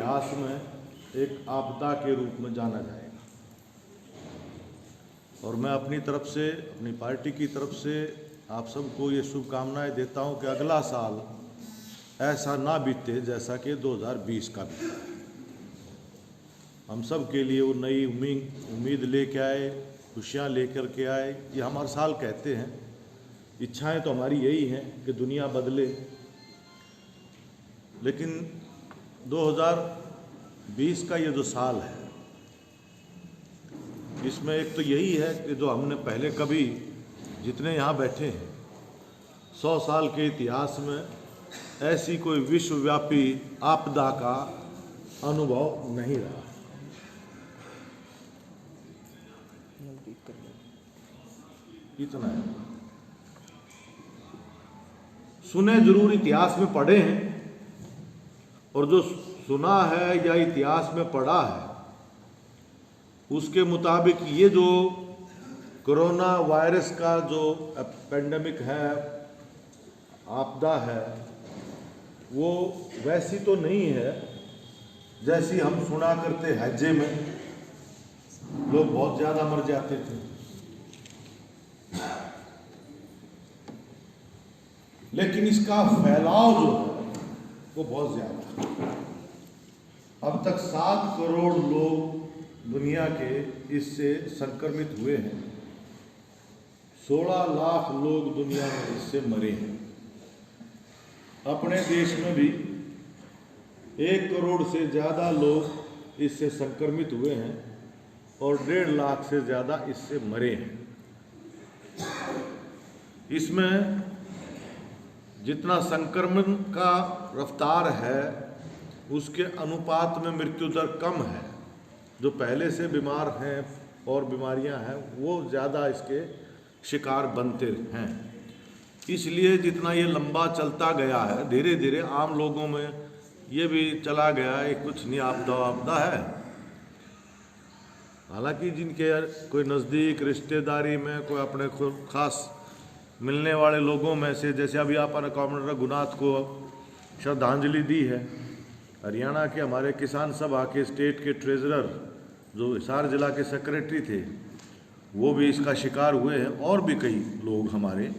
इतिहास में एक आपदा के रूप में जाना जाएगा। और मैं अपनी तरफ से, अपनी पार्टी की तरफ से आप सबको ये शुभकामनाएं देता हूं कि अगला साल ऐसा ना बीते जैसा कि 2020 का बीता। हम सब के लिए वो नई उम्मीद लेके आए, खुशियाँ लेकर के आए। ये हम हर साल कहते हैं, इच्छाएं तो हमारी यही हैं कि दुनिया बदले, लेकिन 2020 का ये जो साल है, इसमें एक तो यही है कि जो हमने पहले कभी, जितने यहाँ बैठे हैं, 100 साल के इतिहास में ऐसी कोई विश्वव्यापी आपदा का अनुभव नहीं रहा। इतना है। सुने जरूर, इतिहास में पढ़े हैं, और जो सुना है या इतिहास में पढ़ा है उसके मुताबिक ये जो कोरोना वायरस का जो पेंडेमिक है, आपदा है, वो वैसी तो नहीं है जैसी हम सुना करते हैजे में लोग बहुत ज़्यादा मर जाते थे। लेकिन इसका फैलाव जो है वो बहुत ज़्यादा है। अब तक 7 करोड़ लोग दुनिया के इससे संक्रमित हुए हैं। 16 लाख लोग दुनिया में इससे मरे हैं। अपने देश में भी 1 करोड़ से ज़्यादा लोग इससे संक्रमित हुए हैं और 1.5 लाख से ज़्यादा इससे मरे हैं। इसमें जितना संक्रमण का रफ्तार है उसके अनुपात में मृत्यु दर कम है। जो पहले से बीमार हैं और बीमारियां हैं वो ज़्यादा इसके शिकार बनते हैं। इसलिए जितना ये लंबा चलता गया है, धीरे धीरे आम लोगों में ये भी चला गया है कुछ नहीं, आपदा है। हालांकि जिनके कोई नज़दीक रिश्तेदारी में कोई अपने खास मिलने वाले लोगों में से, जैसे अभी आपने कॉमरेड रघुनाथ को श्रद्धांजलि दी है, हरियाणा के हमारे किसान सभा के स्टेट के ट्रेजरर जो हिसार जिला के सेक्रेटरी थे वो भी इसका शिकार हुए हैं, और भी कई लोग हमारे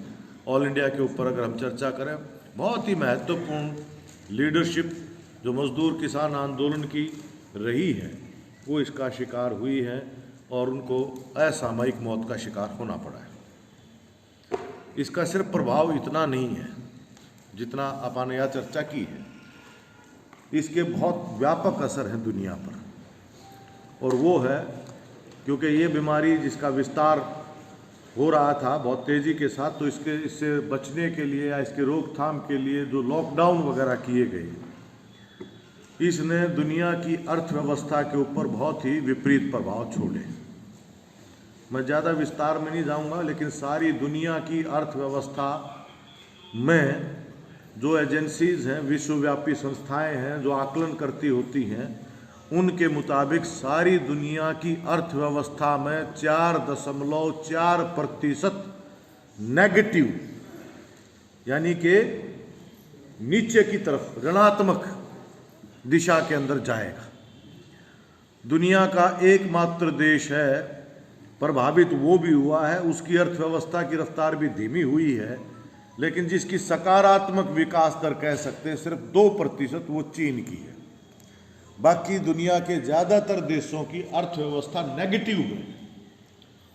ऑल इंडिया के ऊपर अगर हम चर्चा करें, बहुत ही महत्वपूर्ण लीडरशिप जो मजदूर किसान आंदोलन की रही है वो इसका शिकार हुई है और उनको असामयिक मौत का शिकार होना पड़ा है। इसका सिर्फ प्रभाव इतना नहीं है जितना आपने यहाँ चर्चा की है, इसके बहुत व्यापक असर है दुनिया पर। और वो है क्योंकि ये बीमारी जिसका विस्तार हो रहा था बहुत तेज़ी के साथ, तो इससे बचने के लिए या इसके रोकथाम के लिए जो लॉकडाउन वगैरह किए गए, इसने दुनिया की अर्थव्यवस्था के ऊपर बहुत ही विपरीत प्रभाव छोड़े। मैं ज़्यादा विस्तार में नहीं जाऊंगा, लेकिन सारी दुनिया की अर्थव्यवस्था में जो एजेंसीज हैं, विश्वव्यापी संस्थाएं हैं जो आकलन करती होती हैं, उनके मुताबिक सारी दुनिया की अर्थव्यवस्था में 4.4% नेगेटिव, यानी कि नीचे की तरफ ऋणात्मक दिशा के अंदर जाएगा। दुनिया का एकमात्र देश है प्रभावित, वो भी हुआ है, उसकी अर्थव्यवस्था की रफ्तार भी धीमी हुई है, लेकिन जिसकी सकारात्मक विकास दर कह सकते हैं सिर्फ 2%, वो चीन की है। बाकी दुनिया के ज़्यादातर देशों की अर्थव्यवस्था नेगेटिव है।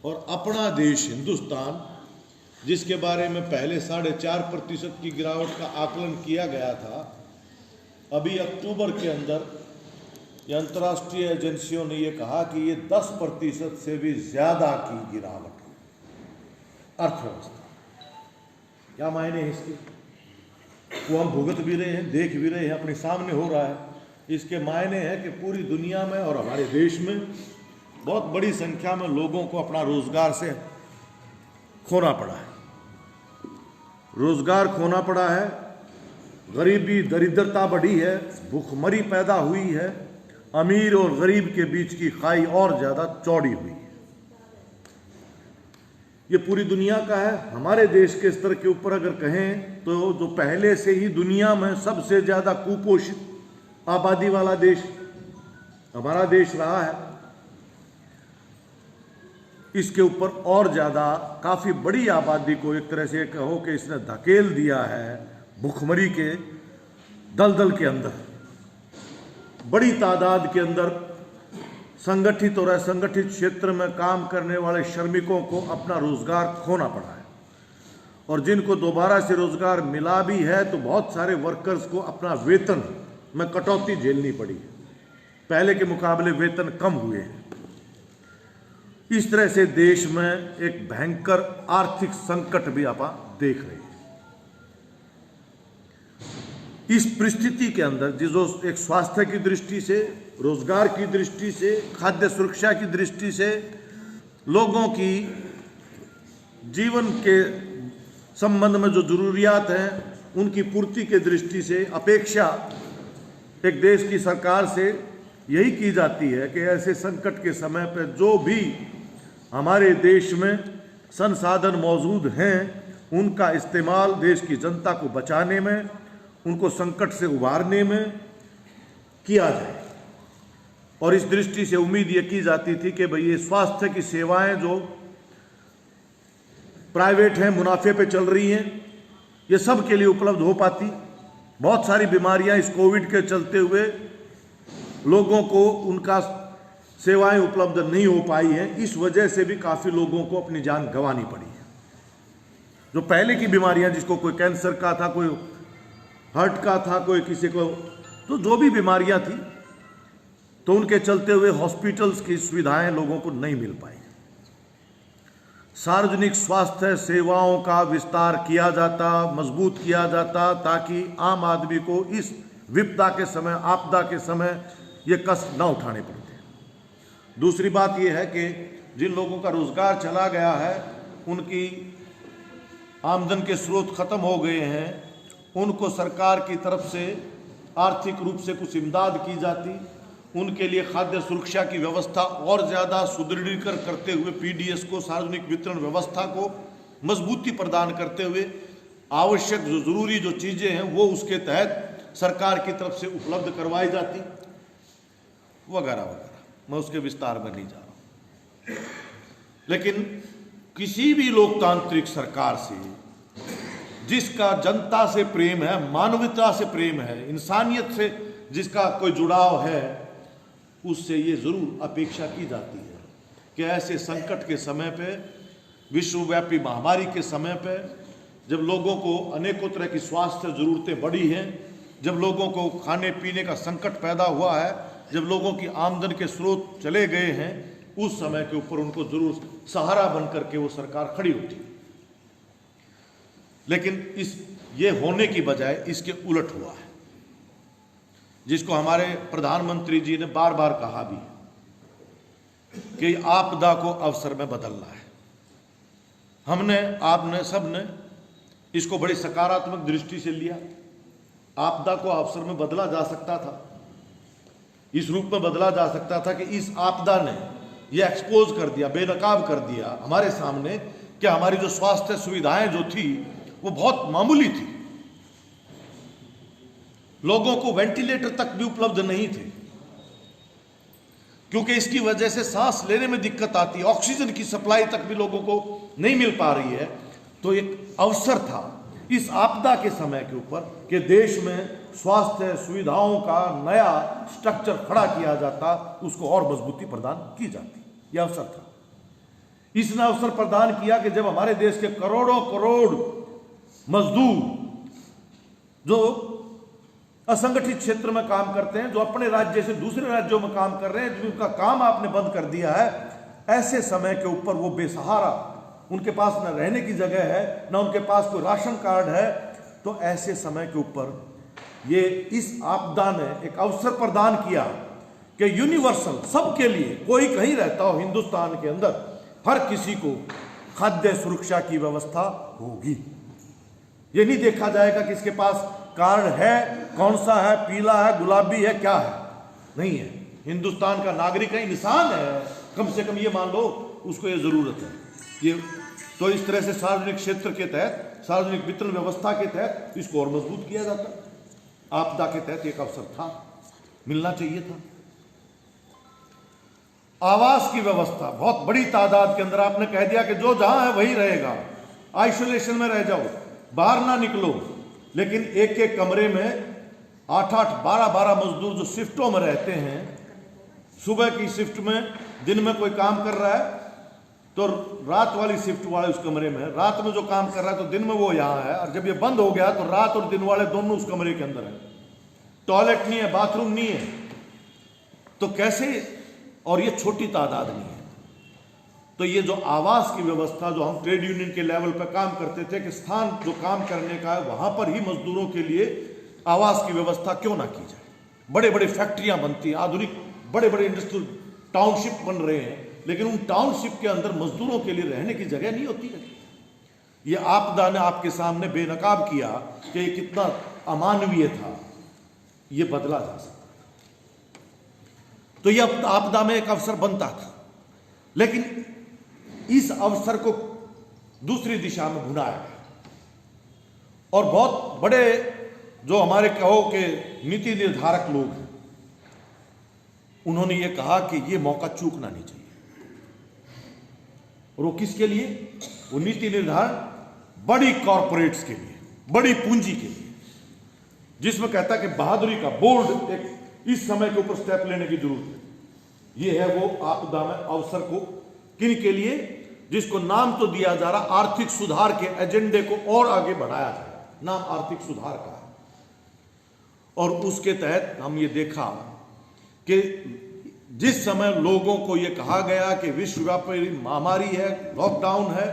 और अपना देश हिंदुस्तान, जिसके बारे में पहले 4.5% की गिरावट का आकलन किया गया था, अभी अक्टूबर के अंदर ये अंतर्राष्ट्रीय एजेंसियों ने ये कहा कि ये 10% से भी ज़्यादा की गिरावट अर्थव्यवस्था। क्या मायने हैं इसके? वो हम भुगत भी रहे हैं, देख भी रहे हैं, अपने सामने हो रहा है। इसके मायने हैं कि पूरी दुनिया में और हमारे देश में बहुत बड़ी संख्या में लोगों को अपना रोजगार से खोना पड़ा है। रोजगार खोना पड़ा है, गरीबी दरिद्रता बढ़ी है, भूखमरी पैदा हुई है, अमीर और गरीब के बीच की खाई और ज़्यादा चौड़ी हुई है। ये पूरी दुनिया का है। हमारे देश के स्तर के ऊपर अगर कहें तो जो पहले से ही दुनिया में सबसे ज़्यादा कुपोषित आबादी वाला देश हमारा देश रहा है, इसके ऊपर और ज़्यादा काफ़ी बड़ी आबादी को एक तरह से कहो कि इसने धकेल दिया है भुखमरी के दलदल के अंदर। बड़ी तादाद के अंदर संगठित और असंगठित क्षेत्र में काम करने वाले श्रमिकों को अपना रोजगार खोना पड़ा है, और जिनको दोबारा से रोजगार मिला भी है तो बहुत सारे वर्कर्स को अपना वेतन में कटौती झेलनी पड़ी है, पहले के मुकाबले वेतन कम हुए हैं। इस तरह से देश में एक भयंकर आर्थिक संकट भी आप देख रहे हैं। इस परिस्थिति के अंदर जो एक स्वास्थ्य की दृष्टि से, रोजगार की दृष्टि से, खाद्य सुरक्षा की दृष्टि से, लोगों की जीवन के संबंध में जो जरूरियात हैं उनकी पूर्ति के दृष्टि से अपेक्षा एक देश की सरकार से यही की जाती है कि ऐसे संकट के समय पर जो भी हमारे देश में संसाधन मौजूद हैं उनका इस्तेमाल देश की जनता को बचाने में, उनको संकट से उबारने में किया जाए। और इस दृष्टि से उम्मीद ये की जाती थी कि भाई ये स्वास्थ्य की सेवाएं जो प्राइवेट हैं, मुनाफे पे चल रही हैं, ये सब के लिए उपलब्ध हो पाती। बहुत सारी बीमारियां इस कोविड के चलते हुए लोगों को उनका सेवाएं उपलब्ध नहीं हो पाई हैं, इस वजह से भी काफ़ी लोगों को अपनी जान गंवानी पड़ी है। जो पहले की बीमारियां, जिसको कोई कैंसर का था, कोई हार्ट का था, कोई किसी को, तो जो भी बीमारियां थी तो उनके चलते हुए हॉस्पिटल्स की सुविधाएं लोगों को नहीं मिल पाई। सार्वजनिक स्वास्थ्य सेवाओं का विस्तार किया जाता, मजबूत किया जाता, ताकि आम आदमी को इस विपदा के समय, आपदा के समय ये कष्ट न उठाने पड़ते। दूसरी बात यह है कि जिन लोगों का रोजगार चला गया है, उनकी आमदन के स्रोत खत्म हो गए हैं, उनको सरकार की तरफ से आर्थिक रूप से कुछ इमदाद की जाती, उनके लिए खाद्य सुरक्षा की व्यवस्था और ज़्यादा सुदृढ़ीकरण करते हुए पीडीएस को, सार्वजनिक वितरण व्यवस्था को मजबूती प्रदान करते हुए आवश्यक जो ज़रूरी जो चीज़ें हैं वो उसके तहत सरकार की तरफ से उपलब्ध करवाई जाती, वगैरह वगैरह। मैं उसके विस्तार में नहीं जा रहा हूँ। लेकिन किसी भी लोकतांत्रिक सरकार से जिसका जनता से प्रेम है, मानवता से प्रेम है, इंसानियत से जिसका कोई जुड़ाव है, उससे ये जरूर अपेक्षा की जाती है कि ऐसे संकट के समय पे, विश्वव्यापी महामारी के समय पे, जब लोगों को अनेकों तरह की स्वास्थ्य जरूरतें बढ़ी हैं, जब लोगों को खाने पीने का संकट पैदा हुआ है, जब लोगों की आमदन के स्रोत चले गए हैं, उस समय के ऊपर उनको जरूर सहारा बन करके वो सरकार खड़ी होती है। लेकिन ये होने की बजाय इसके उलट हुआ है, जिसको हमारे प्रधानमंत्री जी ने बार बार कहा भी कि आपदा को अवसर में बदलना है। हमने, आपने, सबने इसको बड़ी सकारात्मक दृष्टि से लिया। आपदा को अवसर में बदला जा सकता था, इस रूप में बदला जा सकता था कि इस आपदा ने यह एक्सपोज कर दिया, बेनकाब कर दिया हमारे सामने कि हमारी जो स्वास्थ्य सुविधाएं जो थी वो बहुत मामूली थी। लोगों को वेंटिलेटर तक भी उपलब्ध नहीं थे, क्योंकि इसकी वजह से सांस लेने में दिक्कत आती है, ऑक्सीजन की सप्लाई तक भी लोगों को नहीं मिल पा रही है। तो एक अवसर था इस आपदा के समय के ऊपर कि देश में स्वास्थ्य सुविधाओं का नया स्ट्रक्चर खड़ा किया जाता, उसको और मजबूती प्रदान की जाती। यह अवसर था। इसने अवसर प्रदान किया कि जब हमारे देश के करोड़ों करोड़ मजदूर जो असंगठित क्षेत्र में काम करते हैं, जो अपने राज्य से दूसरे राज्यों में काम कर रहे हैं, जिनका काम आपने बंद कर दिया है, ऐसे समय के ऊपर वो बेसहारा, उनके पास न रहने की जगह है, न उनके पास कोई राशन कार्ड है, तो ऐसे समय के ऊपर ये इस आपदा ने एक अवसर प्रदान किया कि यूनिवर्सल, सबके लिए, कोई कहीं रहता हो हिंदुस्तान के अंदर, हर किसी को खाद्य सुरक्षा की व्यवस्था होगी। ये नहीं देखा जाएगा कि इसके पास कार्ड है, कौन सा है, पीला है, गुलाबी है, क्या है, नहीं है। हिंदुस्तान का नागरिक है, इंसान है, कम से कम ये मान लो उसको ये जरूरत है। ये तो इस तरह से सार्वजनिक क्षेत्र के तहत, सार्वजनिक वितरण व्यवस्था के तहत इसको और मजबूत किया जाता। आपदा के तहत एक अवसर था, मिलना चाहिए था। आवास की व्यवस्था बहुत बड़ी तादाद के अंदर आपने कह दिया कि जो जहां है वही रहेगा, आइसोलेशन में रह जाओ, बाहर ना निकलो। लेकिन एक एक कमरे में 8-8, 12-12 मजदूर जो शिफ्टों में रहते हैं, सुबह की शिफ्ट में दिन में कोई काम कर रहा है तो रात वाली शिफ्ट वाले उस कमरे में, रात में जो काम कर रहा है तो दिन में वो यहाँ है, और जब ये बंद हो गया तो रात और दिन वाले दोनों उस कमरे के अंदर है। टॉयलेट नहीं है, बाथरूम नहीं है, तो कैसे? और ये छोटी तादाद नहीं है। तो ये जो आवास की व्यवस्था जो हम ट्रेड यूनियन के लेवल पर काम करते थे कि स्थान जो काम करने का है वहां पर ही मजदूरों के लिए आवास की व्यवस्था क्यों ना की जाए। बड़े बड़े फैक्ट्रियां बनती हैं, आधुनिक बड़े बड़े इंडस्ट्रियल टाउनशिप बन रहे हैं, लेकिन उन टाउनशिप के अंदर मजदूरों के लिए रहने की जगह नहीं होती है। ये आपदा ने आपके सामने बेनकाब किया कि ये कितना अमानवीय था, ये बदला जा सकता था। तो ये आपदा में एक अवसर बनता था, लेकिन इस अवसर को दूसरी दिशा में भुनाया गया और बहुत बड़े जो हमारे कहो के नीति निर्धारक लोग हैं, उन्होंने ये कहा कि ये मौका चूकना नहीं चाहिए। और वो किसके लिए? वो नीति निर्धारण बड़ी कॉरपोरेट्स के लिए, बड़ी पूंजी के लिए, जिसमें कहता है कि बहादुरी का बोल्ड एक इस समय के ऊपर स्टेप लेने की जरूरत है। ये है वो आपदा में अवसर को किन के लिए, जिसको नाम तो दिया जा रहा आर्थिक सुधार के एजेंडे को और आगे बढ़ाया जाए, नाम आर्थिक सुधार का है। और उसके तहत हम ये देखा कि जिस समय लोगों को यह कहा गया कि विश्वव्यापी महामारी है, लॉकडाउन है,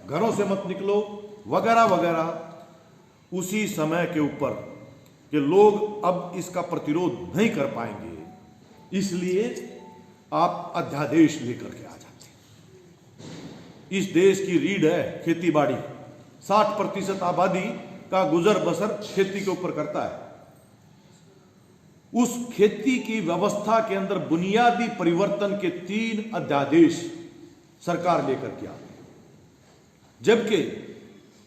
घरों से मत निकलो वगैरह वगैरह, उसी समय के ऊपर कि लोग अब इसका प्रतिरोध नहीं कर पाएंगे, इसलिए आप अध्यादेश लेकर के आ जाते हैं। इस देश की रीढ़ है खेती बाड़ी, 60% आबादी का गुजर बसर खेती के ऊपर करता है। उस खेती की व्यवस्था के अंदर बुनियादी परिवर्तन के 3 अध्यादेश सरकार लेकर के आती है, जबकि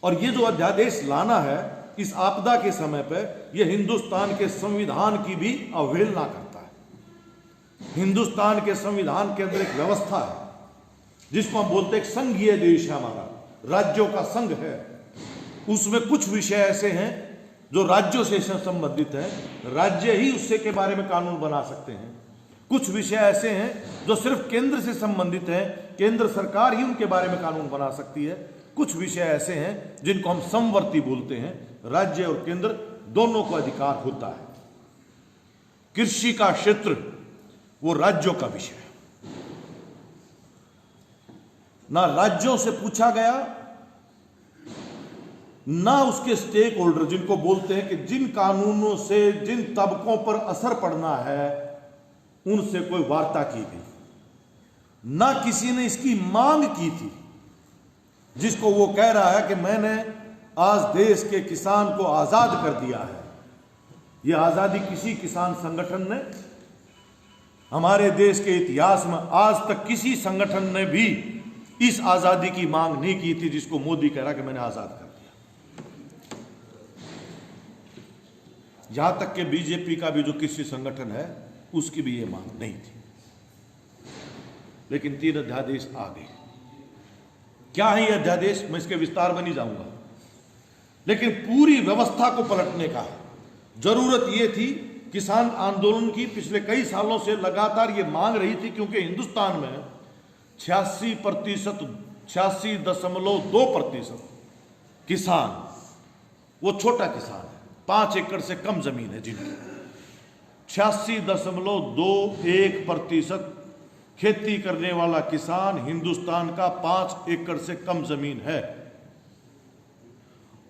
और ये जो अध्यादेश लाना है इस आपदा के समय पर, यह हिंदुस्तान के संविधान की भी अवहेलना करता है। हिंदुस्तान के संविधान के अंदर एक व्यवस्था है जिसको हम बोलते हैं एक संघीय देश है, हमारा राज्यों का संघ है। उसमें कुछ विषय ऐसे हैं जो राज्यों से संबंधित है, राज्य ही उससे के बारे में कानून बना सकते हैं। कुछ विषय ऐसे हैं जो सिर्फ केंद्र से संबंधित हैं, केंद्र सरकार ही उनके बारे में कानून बना सकती है। कुछ विषय ऐसे हैं जिनको हम समवर्ती बोलते हैं, राज्य और केंद्र दोनों को अधिकार होता है। कृषि का क्षेत्र वो राज्यों का विषय है, ना राज्यों से पूछा गया ना उसके स्टेक होल्डर, जिनको बोलते हैं कि जिन कानूनों से जिन तबकों पर असर पड़ना है उनसे कोई वार्ता की गई, ना किसी ने इसकी मांग की थी, जिसको वो कह रहा है कि मैंने आज देश के किसान को आजाद कर दिया है। यह आजादी किसी किसान संगठन ने, हमारे देश के इतिहास में आज तक किसी संगठन ने भी इस आजादी की मांग नहीं की थी, जिसको मोदी कह रहा कि मैंने आजाद कर दिया। यहां तक कि बीजेपी का भी जो कृषि संगठन है उसकी भी यह मांग नहीं थी, लेकिन 3 अध्यादेश आ गए। क्या है ये अध्यादेश, मैं इसके विस्तार में नहीं जाऊंगा, लेकिन पूरी व्यवस्था को पलटने का जरूरत यह थी। किसान आंदोलन की पिछले कई सालों से लगातार ये मांग रही थी, क्योंकि हिंदुस्तान में 86.2% किसान, वो छोटा किसान है, 5 एकड़ से कम जमीन है जिनकी, 86.21% खेती करने वाला किसान हिंदुस्तान का 5 एकड़ से कम जमीन है।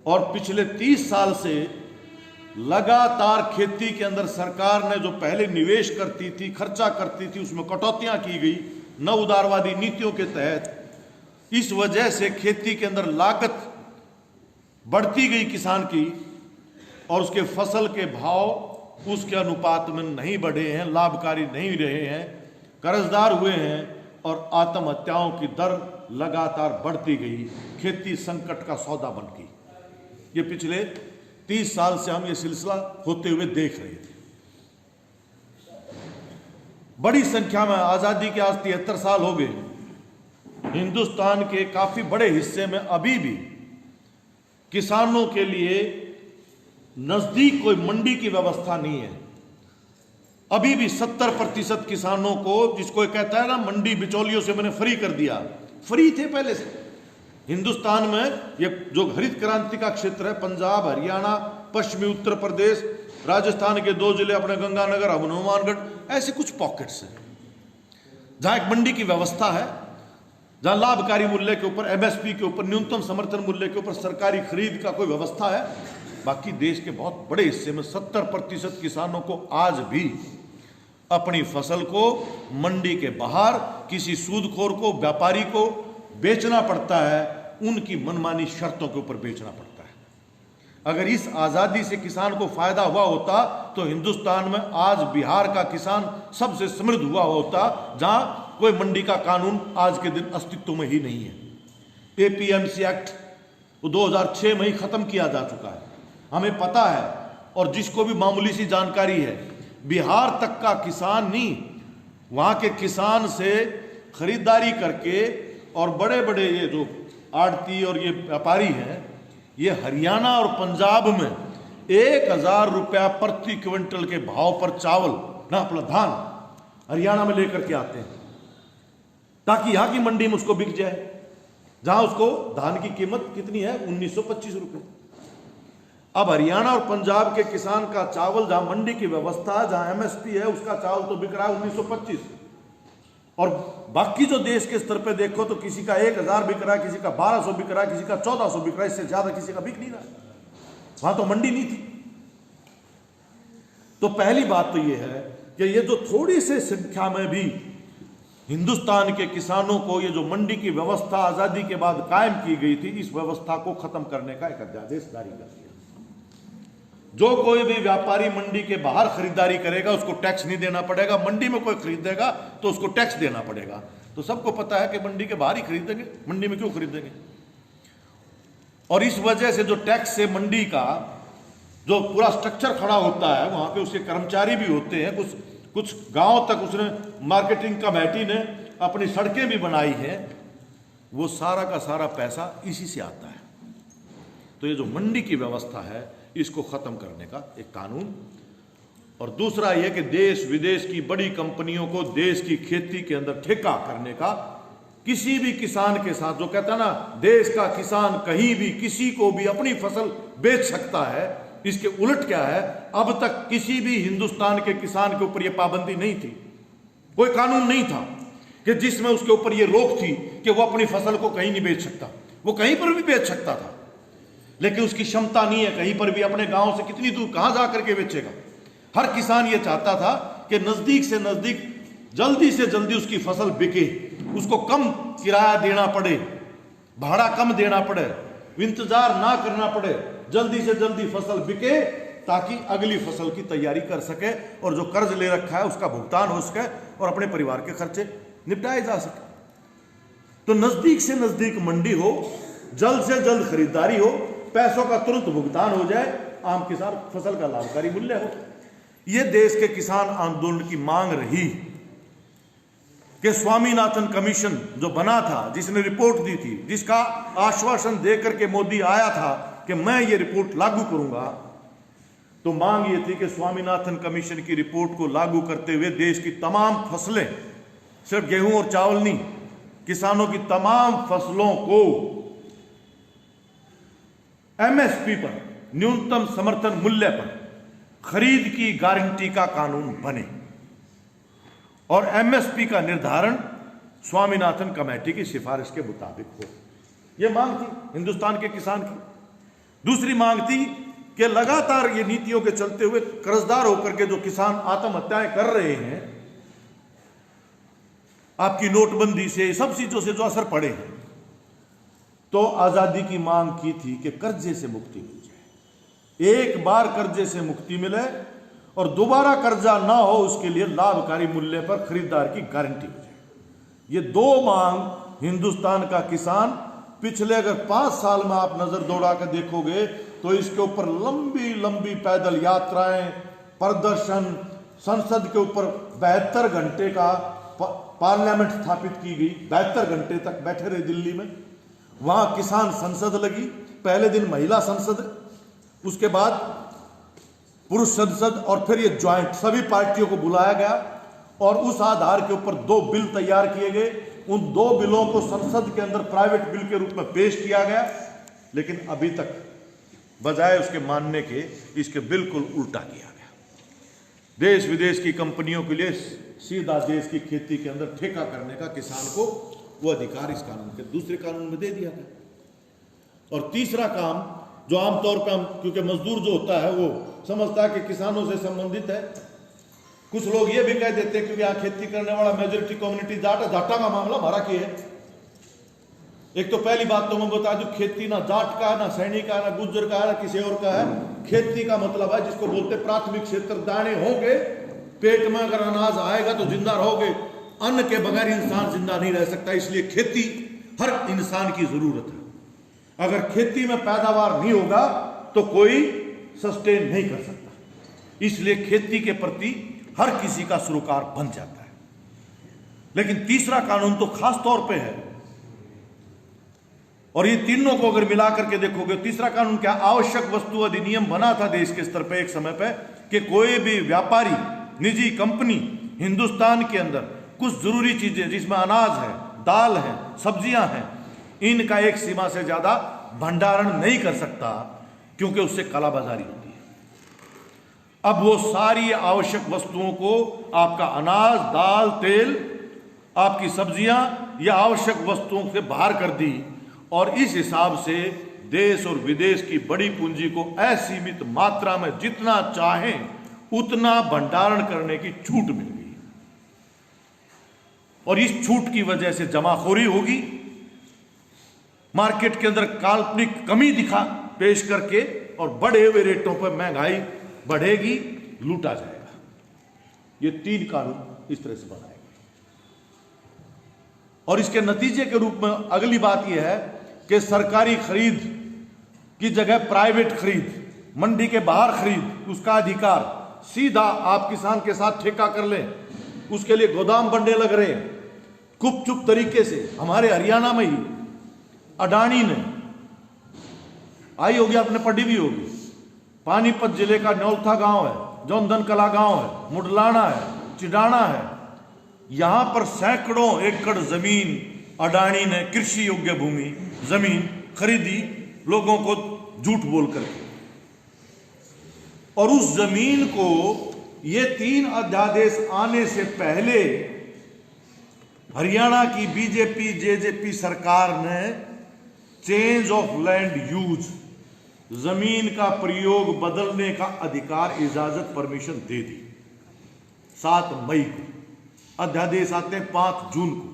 और पिछले 30 साल से लगातार खेती के अंदर सरकार ने जो पहले निवेश करती थी, खर्चा करती थी, उसमें कटौतियां की गई नव उदारवादी नीतियों के तहत। इस वजह से खेती के अंदर लागत बढ़ती गई किसान की, और उसके फसल के भाव उसके अनुपात में नहीं बढ़े हैं, लाभकारी नहीं रहे हैं, कर्जदार हुए हैं, और आत्महत्याओं की दर लगातार बढ़ती गई। खेती संकट का सौदा बन गई। ये पिछले 30 साल से हम ये सिलसिला होते हुए देख रहे थे। बड़ी संख्या में, आजादी के आज 73 साल हो गए, हिंदुस्तान के काफी बड़े हिस्से में अभी भी किसानों के लिए नजदीक कोई मंडी की व्यवस्था नहीं है। अभी भी 70% किसानों को, जिसको कहता है ना मंडी बिचौलियों से मैंने फ्री कर दिया, फ्री थे पहले से। हिंदुस्तान में ये जो हरित क्रांति का क्षेत्र है, पंजाब, हरियाणा, पश्चिमी उत्तर प्रदेश, राजस्थान के 2 जिले अपने गंगानगर, हनुमानगढ़, ऐसे कुछ पॉकेट्स हैं जहां एक मंडी की व्यवस्था है, जहां लाभकारी मूल्य के ऊपर, एमएसपी के ऊपर, न्यूनतम समर्थन मूल्य के ऊपर सरकारी खरीद का कोई व्यवस्था है। बाकी देश के बहुत बड़े हिस्से में 70% किसानों को आज भी अपनी फसल को मंडी के बाहर किसी सूदखोर को, व्यापारी को बेचना पड़ता है, उनकी मनमानी शर्तों के ऊपर बेचना पड़ता है। अगर इस आजादी से किसान को फायदा हुआ होता तो हिंदुस्तान में आज बिहार का किसान सबसे समृद्ध हुआ होता, जहां कोई मंडी का कानून आज के दिन अस्तित्व में ही नहीं है। एपीएमसी एक्ट वो 2006 में ही खत्म किया जा चुका है, हमें पता है। और जिसको भी मामूली सी जानकारी है, बिहार तक का किसान नहीं, वहां के किसान से खरीदारी करके, और बड़े बड़े ये जो आड़ती और ये व्यापारी हैं, ये हरियाणा और पंजाब में 1000 रुपया प्रति क्विंटल के भाव पर चावल ना अपना धान हरियाणा में लेकर के आते हैं, ताकि यहां की मंडी में उसको बिक जाए, जहां उसको धान की कीमत कितनी है, 1925 रुपए। अब हरियाणा और पंजाब के किसान का चावल, जहां मंडी की व्यवस्था, जहां एमएसपी है, उसका चावल तो बिक रहा है 1925, और बाकी जो देश के स्तर पे देखो तो किसी का 1000 बिक रहा है, किसी का 1200 बिक रहा है, किसी का 1400 बिक रहा है, इससे ज्यादा किसी का बिक नहीं रहा है। वहां तो मंडी नहीं थी। तो पहली बात तो यह है कि ये जो थोड़ी सी संख्या में भी हिंदुस्तान के किसानों को ये जो मंडी की व्यवस्था आजादी के बाद कायम की गई थी, इस व्यवस्था को खत्म करने का एक अध्यादेश जारी कर दिया। जो कोई भी व्यापारी मंडी के बाहर खरीदारी करेगा उसको टैक्स नहीं देना पड़ेगा, मंडी में कोई खरीदेगा तो उसको टैक्स देना पड़ेगा। तो सबको पता है कि मंडी के बाहर ही खरीदेंगे, मंडी में क्यों खरीदेंगे। और इस वजह से जो टैक्स से मंडी का जो पूरा स्ट्रक्चर खड़ा होता है, वहां पे उसके कर्मचारी भी होते हैं, कुछ गांव तक उसने मार्केटिंग कमेटी ने अपनी सड़कें भी बनाई हैं, वो सारा का सारा पैसा इसी से आता है। तो ये जो मंडी की व्यवस्था है, इसको खत्म करने का एक कानून। और दूसरा यह कि देश विदेश की बड़ी कंपनियों को देश की खेती के अंदर ठेका करने का, किसी भी किसान के साथ, जो कहता है ना देश का किसान कहीं भी किसी को भी अपनी फसल बेच सकता है, इसके उलट क्या है, अब तक किसी भी हिंदुस्तान के किसान के ऊपर यह पाबंदी नहीं थी, कोई कानून नहीं था कि जिसमें उसके ऊपर यह रोक थी कि वो अपनी फसल को कहीं नहीं बेच सकता। वो कहीं पर भी बेच सकता था, लेकिन उसकी क्षमता नहीं है कहीं पर भी, अपने गांव से कितनी दूर कहां जाकर के बेचेगा। हर किसान ये चाहता था कि नजदीक से नजदीक जल्दी से जल्दी उसकी फसल बिके, उसको कम किराया देना पड़े, भाड़ा कम देना पड़े, इंतजार ना करना पड़े, जल्दी से जल्दी फसल बिके ताकि अगली फसल की तैयारी कर सके और जो कर्ज ले रखा है उसका भुगतान हो सके और अपने परिवार के खर्चे निपटाए जा सके। तो नजदीक से नजदीक मंडी हो, जल्द से जल्द खरीदारी हो, पैसों का तुरंत भुगतान हो जाए, आम किसान फसल का लाभकारी मूल्य हो। यह देश के किसान आंदोलन की मांग रही कि स्वामीनाथन कमीशन जो बना था, जिसने रिपोर्ट दी थी, जिसका आश्वासन देकर के मोदी आया था कि मैं ये रिपोर्ट लागू करूंगा, तो मांग ये थी कि स्वामीनाथन कमीशन की रिपोर्ट को लागू करते हुए देश की तमाम फसलें, सिर्फ गेहूं और चावल नहीं, किसानों की तमाम फसलों को एमएसपी पर, न्यूनतम समर्थन मूल्य पर खरीद की गारंटी का कानून बने और एमएसपी का निर्धारण स्वामीनाथन कमेटी की सिफारिश के मुताबिक हो। यह मांग थी हिंदुस्तान के किसान की। दूसरी मांग थी कि लगातार ये नीतियों के चलते हुए कर्जदार होकर के जो किसान आत्महत्याएं कर रहे हैं, आपकी नोटबंदी से, सब चीजों से जो असर पड़े हैं, तो आजादी की मांग की थी कि कर्जे से मुक्ति मिल जाए, एक बार कर्जे से मुक्ति मिले और दोबारा कर्जा ना हो, उसके लिए लाभकारी मूल्य पर खरीदार की गारंटी हो जाए। ये दो मांग हिंदुस्तान का किसान पिछले अगर 5 साल में आप नजर दौड़ा कर देखोगे तो इसके ऊपर लंबी लंबी पैदल यात्राएं, प्रदर्शन, संसद के ऊपर 72 घंटे का पार्लियामेंट स्थापित की गई। 72 घंटे तक बैठे रहे दिल्ली में। वहां किसान संसद लगी, पहले दिन महिला संसद, उसके बाद पुरुष संसद, और फिर ये ज्वाइंट सभी पार्टियों को बुलाया गया और उस आधार के ऊपर 2 बिल तैयार किए गए। उन 2 बिलों को संसद के अंदर प्राइवेट बिल के रूप में पेश किया गया, लेकिन अभी तक बजाय उसके मानने के इसके बिल्कुल उल्टा किया गया। देश विदेश की कंपनियों के लिए सीधा देश की खेती के अंदर ठेका करने का किसान को वो अधिकार इस कानून के दूसरे कानून में दे दिया गया। और तीसरा काम जो आमतौर पर हम, क्योंकि मजदूर जो होता है वो समझता है कि किसानों से संबंधित है, कुछ लोग ये भी कह देते हैं क्योंकि यहाँ खेती करने वाला मेजोरिटी कम्युनिटी जाट है, जाटा का मामला हमारा की है। एक तो पहली बात तो मैं बता दूं, खेती ना जाट का है, ना सैनी का है, ना गुज्जर का है, ना किसी और का है। खेती का मतलब है जिसको बोलते प्राथमिक क्षेत्र, दाने होंगे पेट में, अगर अनाज आएगा तो जिंदा रहोगे। अन्न के बगैर इंसान जिंदा नहीं रह सकता, इसलिए खेती हर इंसान की जरूरत है। अगर खेती में पैदावार नहीं होगा तो कोई सस्टेन नहीं कर सकता, इसलिए खेती के प्रति हर किसी का सरोकार बन जाता है। लेकिन तीसरा कानून तो खास तौर पे है, और ये तीनों को अगर मिला करके देखोगे, तीसरा कानून क्या, आवश्यक वस्तु अधिनियम बना था देश के स्तर पे एक समय पे कि कोई भी व्यापारी, निजी कंपनी हिंदुस्तान के अंदर कुछ जरूरी चीजें जिसमें अनाज है, दाल है, सब्जियां हैं, इनका एक सीमा से ज्यादा भंडारण नहीं कर सकता, क्योंकि उससे कालाबाजारी होती है। अब वो सारी आवश्यक वस्तुओं को, आपका अनाज, दाल, तेल, आपकी सब्जियां, या आवश्यक वस्तुओं से बाहर कर दी, और इस हिसाब से देश और विदेश की बड़ी पूंजी को असीमित मात्रा में जितना चाहें उतना भंडारण करने की छूट मिल गई। और इस छूट की वजह से जमाखोरी होगी, मार्केट के अंदर काल्पनिक कमी दिखा पेश करके, और बढ़े हुए रेटों पर महंगाई बढ़ेगी, लूटा जाएगा। ये 3 कानून इस तरह से बनाए गए। और इसके नतीजे के रूप में अगली बात यह है कि सरकारी खरीद की जगह प्राइवेट खरीद, मंडी के बाहर खरीद, उसका अधिकार सीधा आप किसान के साथ ठेका कर लें। उसके लिए गोदाम बनने लग रहे हैं गुपचुप तरीके से। हमारे हरियाणा में ही अडानी ने, आई होगी, आपने पढ़ी भी होगी, पानीपत जिले का न्योलथा गांव है, जोंधन कला गांव है, मुडलाना है, चिडाना है, यहां पर सैकड़ों एकड़ जमीन अडानी ने, कृषि योग्य भूमि जमीन खरीदी लोगों को झूठ बोल करके, और उस जमीन को ये 3 अध्यादेश आने से पहले हरियाणा की बीजेपी जेजेपी सरकार ने चेंज ऑफ लैंड यूज, जमीन का प्रयोग बदलने का अधिकार, इजाजत, परमिशन दे दी 7 मई को। अध्यादेश आते हैं 5 जून को,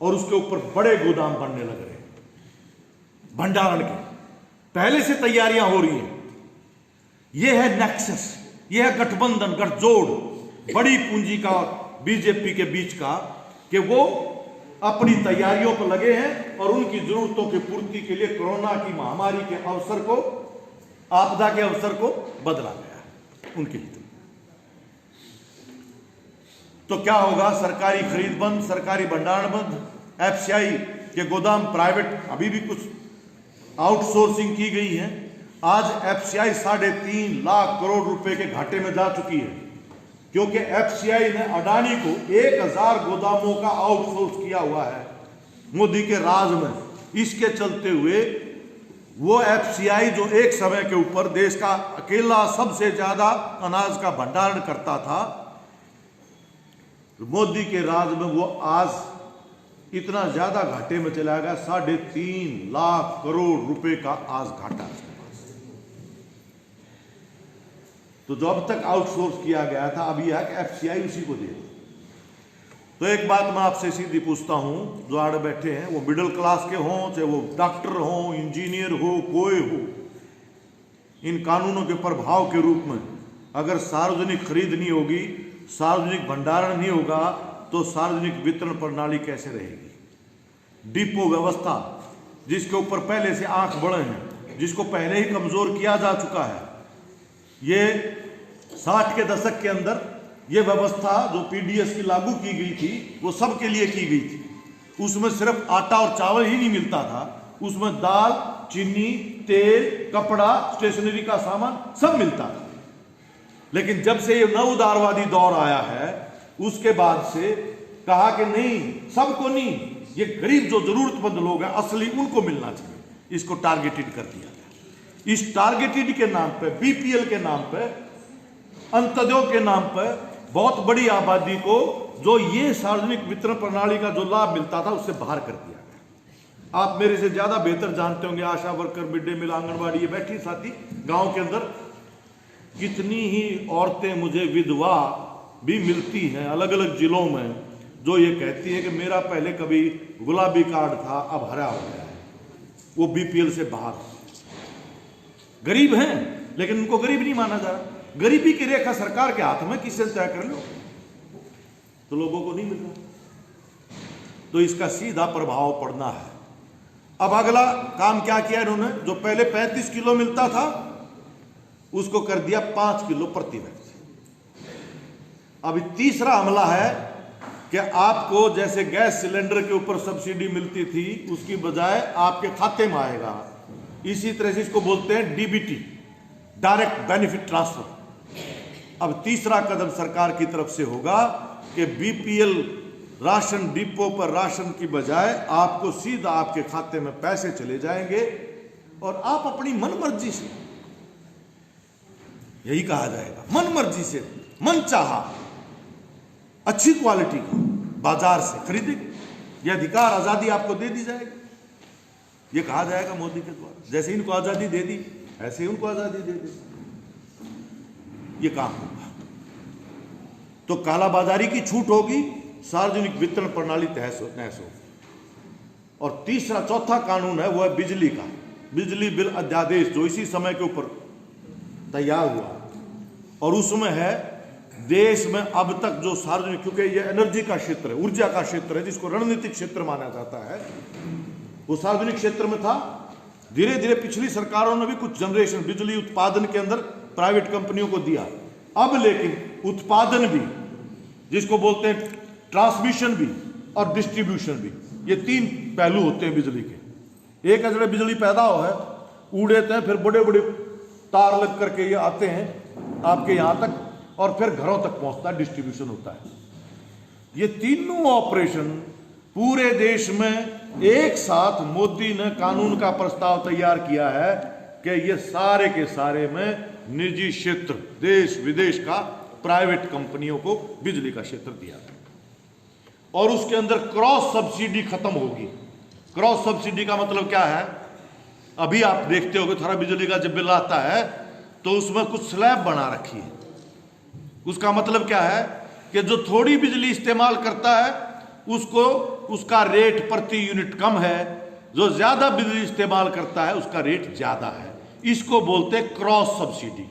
और उसके ऊपर बड़े गोदाम बनने लग रहे हैं भंडारण के। पहले से तैयारियां हो रही हैं। यह है नेक्सस, यह है गठबंधन, गठजोड़ बड़ी पूंजी का बीजेपी के बीच का, कि वो अपनी तैयारियों पर लगे हैं और उनकी जरूरतों की पूर्ति के लिए कोरोना की महामारी के अवसर को, आपदा के अवसर को बदला गया है उनके हित में। तो क्या होगा, सरकारी खरीद बंद, सरकारी भंडारण बंद, एफसीआई के गोदाम प्राइवेट, अभी भी कुछ आउटसोर्सिंग की गई है। आज एफसीआई 3.5 लाख करोड़ रुपए के घाटे में जा चुकी है, क्योंकि एफसीआई ने अडानी को 1000 गोदामों का आउटसोर्स किया हुआ है मोदी के राज में। इसके चलते हुए वो एफसीआई जो एक समय के ऊपर देश का अकेला सबसे ज्यादा अनाज का भंडारण करता था, मोदी के राज में वो आज इतना ज्यादा घाटे में चला गया, 3.5 लाख करोड़ रुपए का आज घाटा है। तो जो अब तक आउटसोर्स किया गया था, अब यह है कि एफसीआई उसी को दे। तो एक बात मैं आपसे सीधी पूछता हूं, जो आड़े बैठे हैं, वो मिडिल क्लास के हों, चाहे वो डॉक्टर हो, इंजीनियर हो, कोई हो, इन कानूनों के प्रभाव के रूप में अगर सार्वजनिक खरीद नहीं होगी, सार्वजनिक भंडारण नहीं होगा, तो सार्वजनिक वितरण प्रणाली कैसे रहेगी? डिपो व्यवस्था, जिसके ऊपर पहले से आंख बड़े हैं, जिसको पहले ही कमजोर किया जा चुका है, ये 60 के दशक के अंदर ये व्यवस्था जो पीडीएस की लागू की गई थी वो सबके लिए की गई थी। उसमें सिर्फ आटा और चावल ही नहीं मिलता था, उसमें दाल, चीनी, तेल, कपड़ा, स्टेशनरी का सामान सब मिलता था। लेकिन जब से ये नव उदारवादी दौर आया है उसके बाद से कहा कि नहीं, सबको नहीं, ये गरीब जो जरूरतमंद लोग हैं असली उनको मिलना चाहिए। इसको टारगेटेड कर दिया गया। इस टारगेटेड के नाम पे, बीपीएल के नाम पे, अंत्योदय के नाम पे बहुत बड़ी आबादी को जो ये सार्वजनिक वितरण प्रणाली का जो लाभ मिलता था उससे बाहर कर दिया गया। आप मेरे से ज्यादा बेहतर जानते होंगे, ASHA worker, mid day meal, anganwadi, ये बैठी साथी गांव के अंदर कितनी ही औरतें मुझे विधवा भी मिलती हैं अलग अलग जिलों में, जो ये कहती है कि मेरा पहले कभी गुलाबी कार्ड था अब हरा हो गया है। वो बीपीएल से बाहर गरीब हैं लेकिन उनको गरीब नहीं माना जा रहा। गरीबी की रेखा सरकार के हाथ में, किससे तय कर लो, तो लोगों को नहीं मिल रहा। तो इसका सीधा प्रभाव पड़ना है। अब अगला काम क्या किया इन्होंने, जो पहले 35 किलो मिलता था उसको कर दिया 5 किलो प्रति व्यक्ति। अब तीसरा हमला है कि आपको जैसे गैस सिलेंडर के ऊपर सब्सिडी मिलती थी उसकी बजाय आपके खाते में आएगा। इसी तरह से इसको बोलते हैं डीबीटी, डायरेक्ट बेनिफिट ट्रांसफर। अब तीसरा कदम सरकार की तरफ से होगा कि बीपीएल राशन डिपो पर राशन की बजाय आपको सीधा आपके खाते में पैसे चले जाएंगे और आप अपनी मनमर्जी से, यही कहा जाएगा, मनमर्जी से, मनचाहा अच्छी क्वालिटी का बाजार से खरीदेंगे। यह अधिकार, आजादी आपको दे दी जाएगी। यह कहा जाएगा मोदी के द्वारा, जैसे इनको आजादी दे दी ऐसे ही उनको आजादी दे दी। ये काम होगा तो कालाबाजारी की छूट होगी, सार्वजनिक वितरण प्रणाली तहस होगी। और तीसरा, चौथा कानून है वो है बिजली का, बिजली बिल अध्यादेश, जो इसी समय के ऊपर तैयार हुआ। और उसमें है देश में अब तक जो सार्वजनिक, क्योंकि ये एनर्जी का क्षेत्र है, ऊर्जा का क्षेत्र है, जिसको रणनीतिक क्षेत्र माना जाता है, वो सार्वजनिक क्षेत्र में था। धीरे धीरे पिछली सरकारों ने भी कुछ जनरेशन बिजली उत्पादन के अंदर प्राइवेट कंपनियों को दिया। अब लेकिन उत्पादन भी, जिसको बोलते हैं ट्रांसमिशन भी और डिस्ट्रीब्यूशन भी, ये 3 पहलू होते हैं बिजली के। एक है बिजली पैदा हो है, उड़ेते हैं, फिर बड़े बड़े तार लग करके ये आते हैं आपके यहां तक और फिर घरों तक पहुंचता है, डिस्ट्रीब्यूशन होता है। ये तीनों ऑपरेशन पूरे देश में एक साथ मोदी ने कानून का प्रस्ताव तैयार किया है कि ये सारे के सारे में निजी क्षेत्र, देश विदेश का प्राइवेट कंपनियों को बिजली का क्षेत्र दिया और उसके अंदर क्रॉस सब्सिडी खत्म होगी। क्रॉस सब्सिडी का मतलब क्या है, अभी आप देखते होगे थोड़ा बिजली का जब बिल आता है तो उसमें कुछ स्लैब बना रखी है। उसका मतलब क्या है कि जो थोड़ी बिजली इस्तेमाल करता है उसको, उसका रेट प्रति यूनिट कम है, जो ज्यादा बिजली इस्तेमाल करता है उसका रेट ज्यादा है। इसको बोलते हैं क्रॉस सब्सिडी।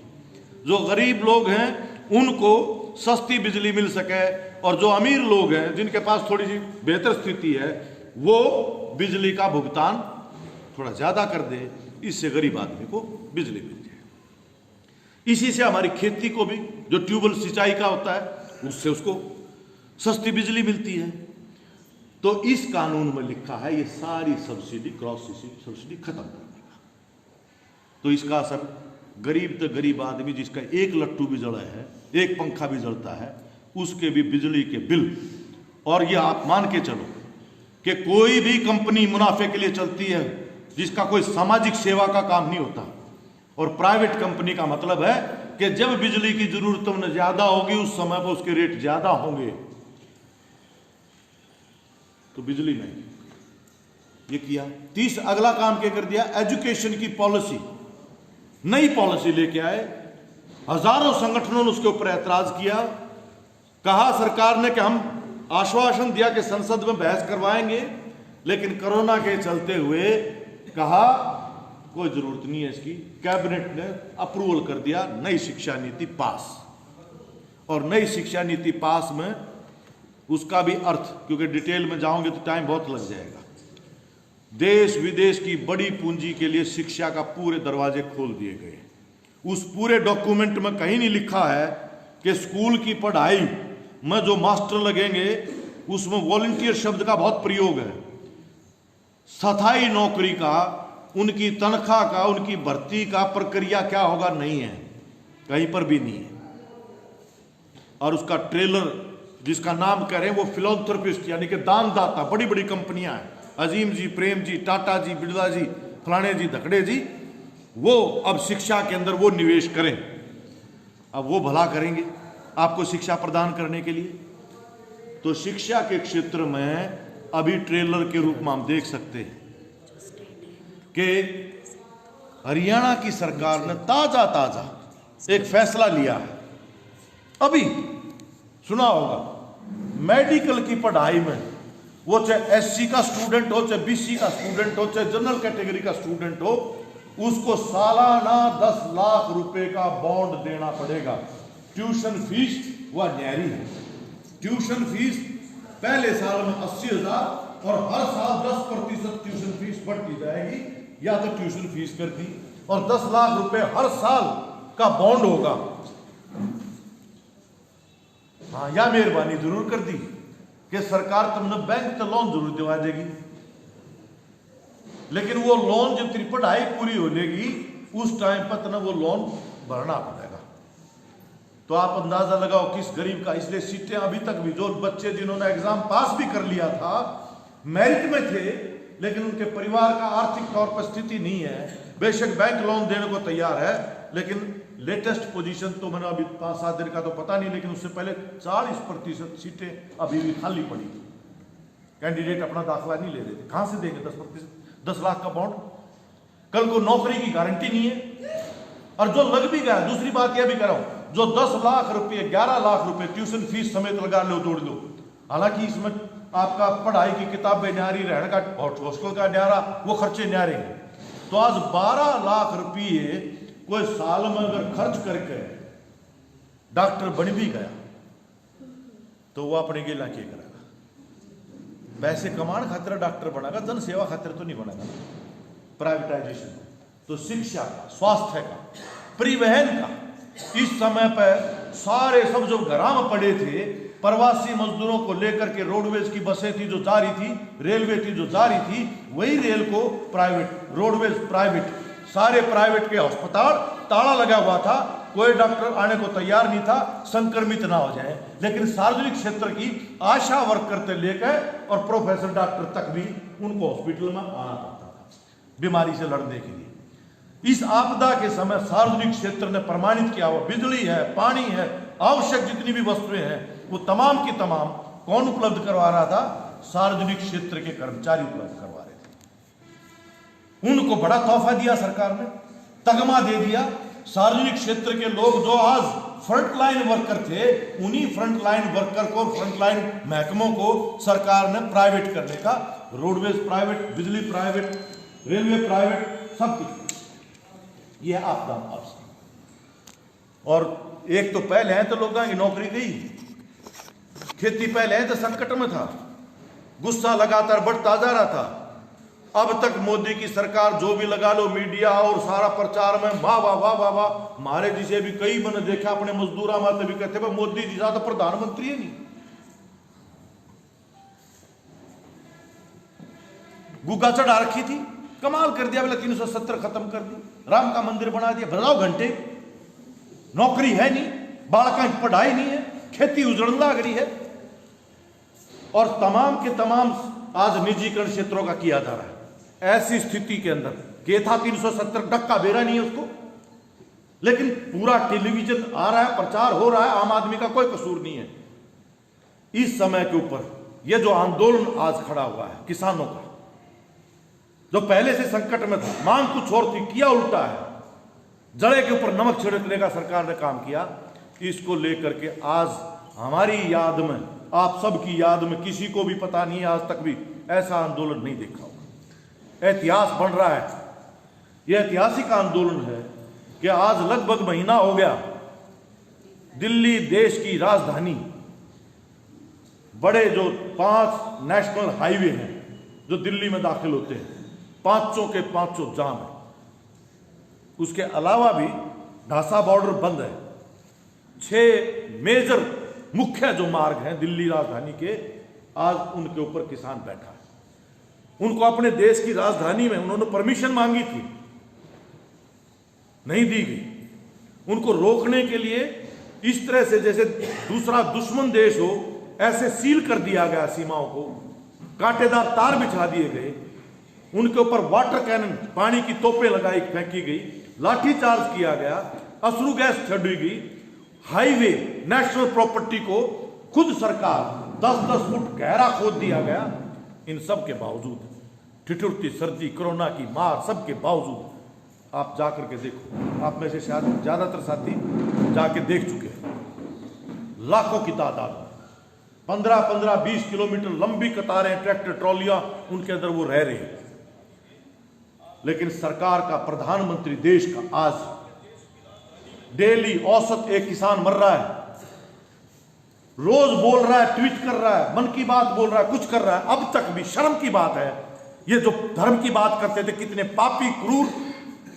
जो गरीब लोग हैं उनको सस्ती बिजली मिल सके और जो अमीर लोग हैं जिनके पास थोड़ी सी बेहतर स्थिति है वो बिजली का भुगतान थोड़ा ज्यादा कर दे, इससे गरीब आदमी को बिजली मिल जाए। इसी से हमारी खेती को भी, जो ट्यूबवेल सिंचाई का होता है उससे उसको सस्ती बिजली मिलती है। तो इस कानून में लिखा है ये सारी सब्सिडी, क्रॉस सब्सिडी खत्म करने का। तो इसका असर गरीब तो गरीब आदमी जिसका एक लट्टू भी जला है, एक पंखा भी जलता है, उसके भी बिजली के बिल। और ये आप मान के चलो कि कोई भी कंपनी मुनाफे के लिए चलती है जिसका कोई सामाजिक सेवा का काम नहीं होता। और प्राइवेट कंपनी का मतलब है कि जब बिजली की जरूरत उन्हें ज्यादा होगी उस समय पर उसके रेट ज्यादा होंगे, तो बिजली नहीं। ये किया। अगला काम क्या कर दिया, एजुकेशन की पॉलिसी, नई पॉलिसी लेके आए। हजारों संगठनों ने उसके ऊपर ऐतराज किया। कहा सरकार ने कि हम आश्वासन दिया कि संसद में बहस करवाएंगे, लेकिन कोरोना के चलते हुए कहा कोई जरूरत नहीं है इसकी। कैबिनेट ने अप्रूवल कर दिया, नई शिक्षा नीति पास। और नई शिक्षा नीति पास में उसका भी अर्थ, क्योंकि डिटेल में जाओगे तो टाइम बहुत लग जाएगा। देश विदेश की बड़ी पूंजी के लिए शिक्षा का पूरे दरवाजे खोल दिए गए उस पूरे डॉक्यूमेंट में कहीं नहीं लिखा है कि स्कूल की पढ़ाई में जो मास्टर लगेंगे उसमें वॉलंटियर शब्द का बहुत प्रयोग है। स्थायी नौकरी का, उनकी तनख्वाह का, उनकी भर्ती का प्रक्रिया क्या होगा, नहीं है, कहीं पर भी नहीं है। और उसका ट्रेलर जिसका नाम कह रहे हैं वो फिलोंथ्रोपिस्ट यानी कि दानदाता, बड़ी बड़ी कंपनियां हैं, अजीम जी, प्रेम जी, टाटा जी, बिरला जी, फलाने जी, धकड़े जी, वो अब शिक्षा के अंदर वो निवेश करें। अब वो भला करेंगे आपको शिक्षा प्रदान करने के लिए। तो शिक्षा के क्षेत्र में अभी ट्रेलर के रूप में हम देख सकते हैं कि हरियाणा की सरकार ने ताजा एक फैसला लिया है, अभी सुना होगा। मेडिकल की पढ़ाई में वो चाहे एससी का स्टूडेंट हो, चाहे बीसी का स्टूडेंट हो, चाहे जनरल कैटेगरी का स्टूडेंट हो, उसको सालाना 10 लाख रुपए का बॉन्ड देना पड़ेगा। ट्यूशन फीस वह न्यारी है। ट्यूशन फीस पहले साल में 80,000 और हर साल 10% ट्यूशन फीस बढ़ती जाएगी, या तो ट्यूशन फीस कर दी और 10 लाख रुपए हर साल का बॉन्ड होगा। हाँ, या मेहरबानी जरूर कर दी कि सरकार तुमने बैंक तो लोन जरूर दिवा देगी, लेकिन वो लोन जब तेरी पढ़ाई पूरी हो जाएगी उस टाइम पर तुम्हें वो लोन भरना पड़ेगा। तो आप अंदाजा लगाओ किस गरीब का। इसलिए सीटें अभी तक भी, जो बच्चे जिन्होंने एग्जाम पास भी कर लिया था, मेरिट में थे, लेकिन उनके परिवार का आर्थिक तौर पर स्थिति नहीं है, बेशक बैंक लोन देने को तैयार है, लेकिन लेटेस्ट पोजीशन तो मैंने अभी 5-7 दिन का तो पता नहीं, लेकिन उससे पहले 40% सीटें अभी भी खाली पड़ी। कैंडिडेट अपना दाखिला नहीं ले रहे थे। कहां से देंगे 10%, 10 लाख का बॉन्ड? कल को नौकरी की गारंटी नहीं है। और जो लग भी गया, दूसरी बात यह भी कह रहा हूं, जो 10 लाख रुपए, 11 लाख रुपए ट्यूशन फीस समेत लगा लो, तोड़ लो, हालांकि इसमें आपका पढ़ाई की किताबें न्यारी, रहने का हॉस्टल का न्यारा, वो खर्चे न्यारे हैं। तो आज 12 लाख रुपये कोई साल में अगर खर्च करके डॉक्टर बन भी गया तो वो अपने गिला क्या करेगा? पैसे कमाने खातिर डॉक्टर बनेगा, जन सेवा खातिर तो नहीं बनेगा। प्राइवेटाइजेशन तो शिक्षा का, स्वास्थ्य का, परिवहन का, इस समय पर सारे सब जो घरा में पड़े थे, प्रवासी मजदूरों को लेकर के रोडवेज की बसें थी जो जा रही थी, रेलवे थी जो जा रही थी, वही रेल को प्राइवेट, रोडवेज प्राइवेट, सारे प्राइवेट के अस्पताल ताला लगा हुआ था, कोई डॉक्टर आने को तैयार नहीं था, संक्रमित ना हो जाए। लेकिन सार्वजनिक क्षेत्र की आशा वर्कर से लेकर और प्रोफेसर डॉक्टर तक भी उनको हॉस्पिटल में आना पड़ता था बीमारी से लड़ने के लिए। इस आपदा के समय सार्वजनिक क्षेत्र ने प्रमाणित किया हुआ, बिजली है, पानी है, आवश्यक जितनी भी वस्तुएं हैं, वो तमाम की तमाम कौन उपलब्ध करवा रहा था? सार्वजनिक क्षेत्र के कर्मचारी उपलब्ध करवा रहे थे। उनको बड़ा तोहफा दिया सरकार ने, तगमा दे दिया। सार्वजनिक क्षेत्र के लोग जो आज फ्रंटलाइन वर्कर थे, उन्हीं फ्रंटलाइन वर्कर को, फ्रंटलाइन महकमों को सरकार ने प्राइवेट करने का, रोडवेज प्राइवेट, बिजली प्राइवेट, रेलवे प्राइवेट, सब कुछ। यह आपदा अवस्था। और एक तो पहले है तो लोगों की नौकरी गई, खेती पहले है तो संकट में था, गुस्सा लगातार बढ़ता जा रहा था। अब तक मोदी की सरकार जो भी लगा लो, मीडिया और सारा प्रचार में वाह वाह वाह वाह वाह, मारे जिसे भी कई मैंने देखा अपने मजदूरा माते भी कहते भाई मोदी जी ज्यादा प्रधानमंत्री है नहीं। गुग्गा चढ़ा रखी थी, कमाल कर दिया, बोले 370 खत्म कर दी, राम का मंदिर बना दिया। बताओ घंटे नौकरी है नहीं, बालका की पढ़ाई नहीं है, खेती उजड़न लग रही है, और तमाम के तमाम आज निजीकरण क्षेत्रों का किया जा रहा है। ऐसी स्थिति के अंदर के था 370 टक्का बेरा नहीं है उसको, लेकिन पूरा टेलीविजन आ रहा है, प्रचार हो रहा है, आम आदमी का कोई कसूर नहीं है। इस समय के ऊपर यह जो आंदोलन आज खड़ा हुआ है किसानों का, जो पहले से संकट में था, मांग कुछ और थी, किया उल्टा है, जड़े के ऊपर नमक छिड़कने का सरकार ने काम किया। इसको लेकर के आज हमारी याद में, आप सबकी याद में, किसी को भी पता नहीं है आज तक भी ऐसा आंदोलन नहीं देखा होगा। इतिहास बन रहा है, यह ऐतिहासिक आंदोलन है कि आज लगभग महीना हो गया, दिल्ली देश की राजधानी, बड़े जो 5 नेशनल हाईवे हैं जो दिल्ली में दाखिल होते हैं, 5 के 5 जाम है। उसके अलावा भी ढासा बॉर्डर बंद है, 6 मेजर मुख्य जो मार्ग हैं दिल्ली राजधानी के, आज उनके ऊपर किसान बैठा है। उनको अपने देश की राजधानी में उन्होंने परमिशन मांगी थी, नहीं दी गई। उनको रोकने के लिए इस तरह से जैसे दूसरा दुश्मन देश हो ऐसे सील कर दिया गया सीमाओं को, कांटेदार तार बिछा दिए गए, उनके ऊपर वाटर कैनन पानी की तोपें लगाई फेंकी गई, लाठीचार्ज किया गया, अश्रु गैस छोड़ी गई, हाईवे नेशनल प्रॉपर्टी को खुद सरकार 10-10 फुट गहरा खोद दिया गया। इन सब के बावजूद ठिठुरती सर्दी, कोरोना की मार, सब के बावजूद आप जाकर के देखो, आप में से शायद ज्यादातर साथी जाके देख चुके हैं, लाखों की तादाद में 15-15, 20 किलोमीटर लंबी कतारें, ट्रैक्टर ट्रॉलियां उनके अंदर वो रह रहे हैं। लेकिन सरकार का, प्रधानमंत्री देश का आज डेली औसत एक किसान मर रहा है, रोज बोल रहा है, ट्वीट कर रहा है, मन की बात बोल रहा है, कुछ कर रहा है। अब तक भी शर्म की बात है, ये जो धर्म की बात करते थे, कितने पापी क्रूर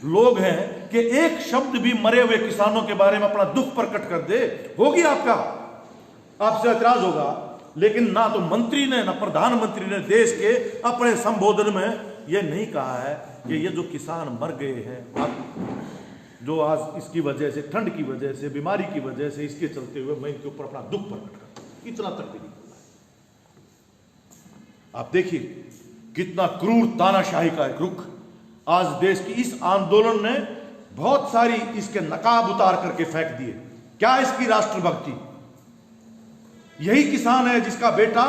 लोग हैं कि एक शब्द भी मरे हुए किसानों के बारे में अपना दुख प्रकट कर दे, होगी आपसे ऐतराज होगा। लेकिन ना तो मंत्री ने, ना प्रधानमंत्री ने देश के अपने संबोधन में यह नहीं कहा है कि ये जो किसान मर गए हैं, जो आज इसकी वजह से, ठंड की वजह से, बीमारी की वजह से, इसके चलते हुए मैं इनके ऊपर अपना दुख प्रकट करता हूं, इतना तक भी नहीं बोला। आप देखिए कितना क्रूर तानाशाही का एक रुख आज देश की इस आंदोलन ने बहुत सारी इसके नकाब उतार करके फेंक दिए। क्या इसकी राष्ट्रभक्ति? यही किसान है जिसका बेटा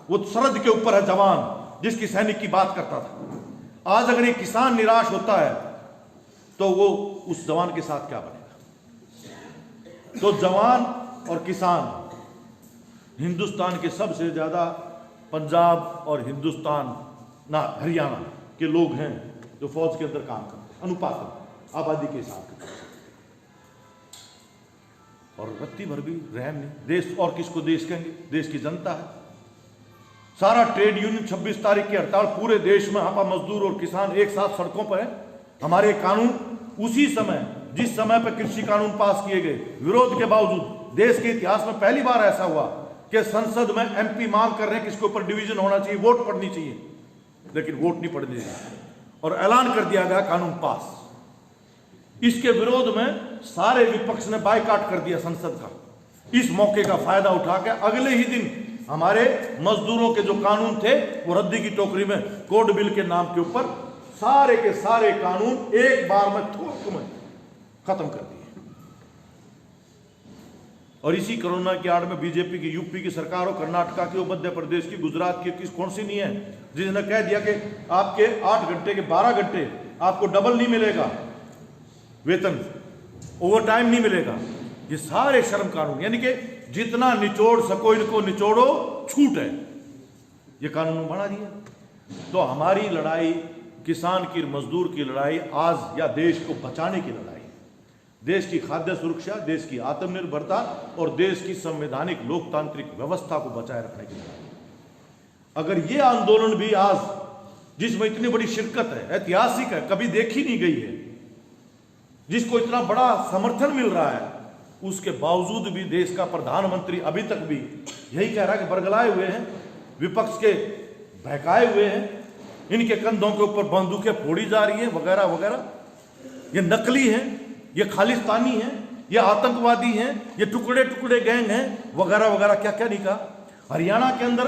वो सरहद के ऊपर है, जवान, जिसकी सैनिक की बात करता था। आज अगर ये किसान निराश होता है तो वो उस जवान के साथ क्या बनेगा? तो जवान और किसान हिंदुस्तान के सबसे ज्यादा पंजाब और हिंदुस्तान ना हरियाणा के लोग हैं जो फौज के अंदर काम करते हैं, अनुपात में आबादी के हिसाब से। और रत्ती भर भी रहम नहीं। देश और किसको देश कहेंगे? देश की जनता है। सारा ट्रेड यूनियन 26 तारीख की हड़ताल, पूरे देश में आपा मजदूर और किसान एक साथ सड़कों पर है। हमारे कानून उसी समय, जिस समय पर कृषि कानून पास किए गए, विरोध के बावजूद देश के इतिहास में पहली बार ऐसा हुआ कि संसद में एमपी मांग कर रहे हैं कि इसके ऊपर डिवीजन होना चाहिए, वोट पड़नी चाहिए, लेकिन वोट नहीं पड़नी चाहिए, और ऐलान कर दिया गया कानून पास। इसके विरोध में सारे विपक्ष ने बायकॉट कर दिया संसद का। इस मौके का फायदा उठा के अगले ही दिन हमारे मजदूरों के जो कानून थे वो रद्दी की टोकरी में, कोड बिल के नाम के ऊपर सारे के सारे कानून एक बार में थोक में खत्म कर दिए। और इसी कोरोना की आड़ में बीजेपी की, यूपी की सरकार हो, कर्नाटका की हो, मध्य प्रदेश की, गुजरात की, किस कौन सी नहीं है जिसने कह दिया कि आपके 8 घंटे के 12 घंटे आपको डबल नहीं मिलेगा वेतन, ओवर टाइम नहीं मिलेगा। ये सारे शर्म कानून, यानी कि जितना निचोड़ सको इनको निचोड़ो, छूट है, ये कानून बना दिया। तो हमारी लड़ाई, किसान की, मजदूर की लड़ाई आज या देश को बचाने की लड़ाई, देश की खाद्य सुरक्षा, देश की आत्मनिर्भरता और देश की संवैधानिक लोकतांत्रिक व्यवस्था को बचाए रखने की लड़ाई। अगर ये आंदोलन भी आज, जिसमें इतनी बड़ी शिरकत है, ऐतिहासिक है, कभी देखी नहीं गई है, जिसको इतना बड़ा समर्थन मिल रहा है, उसके बावजूद भी देश का प्रधानमंत्री अभी तक भी यही कह रहा है कि बरगलाए हुए हैं, विपक्ष के बहकाए हुए हैं, इनके कंधों के ऊपर बंदूकें फोड़ी जा रही हैं, वगैरह वगैरह। ये नकली हैं, ये खालिस्तानी हैं, ये आतंकवादी हैं, ये टुकड़े टुकड़े गैंग हैं, वगैरह वगैरह, क्या क्या नहीं कहा। हरियाणा के अंदर